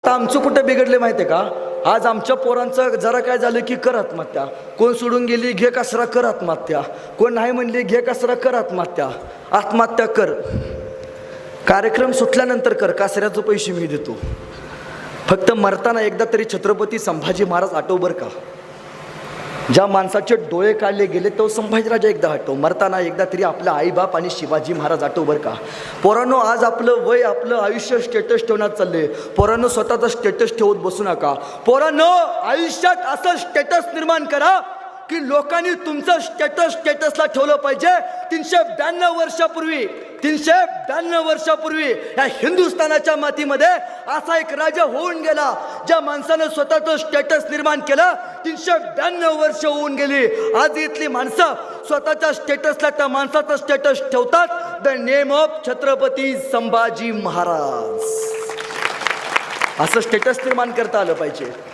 आमचं कुठं बिघडले माहिती आहे का? आज आमच्या पोरांचं जरा काय झालं की कर आत्महत्या, कोण सोडून गेली घे कचरा कर आत्महत्या, कोण नाही म्हणली घे कचरा कर आत्महत्या. आत्महत्या कर, कार्यक्रम सुटल्यानंतर कर, कचऱ्याचे पैसे मी देतो. फक्त मरताना एकदा तरी छत्रपती संभाजी महाराज आठव बर का. ज्या माणसाचे डोळे काढले गेले तो संभाजीराजा एकदा आठव. मरताना एकदा तरी आपला आईबाप आणि शिवाजी महाराज आठव बर का. पोरांनो, आज आपलं वय आपलं आयुष्य स्टेटस ठेवण्यात चालले. पोरांनो, स्वतःचा स्टेटस ठेवत बसू नका. पोरांनो, आयुष्यात असं स्टेटस निर्माण करा की लोकांनी तुमचं स्टेटसला ठेवलं पाहिजे. 392 वर्षापूर्वी या हिंदुस्थानाच्या मातीमध्ये असा एक राजा होऊन गेला ज्या माणसानं स्वतःचं स्टेटस निर्माण केलं. 392 वर्ष होऊन गेली. आज इथली माणसं स्वतःच्या स्टेटसला त्या माणसाचा स्टेटस ठेवतात. The name of Chhatrapati Sambhaji Maharaj. असं स्टेटस निर्माण करता आलं पाहिजे.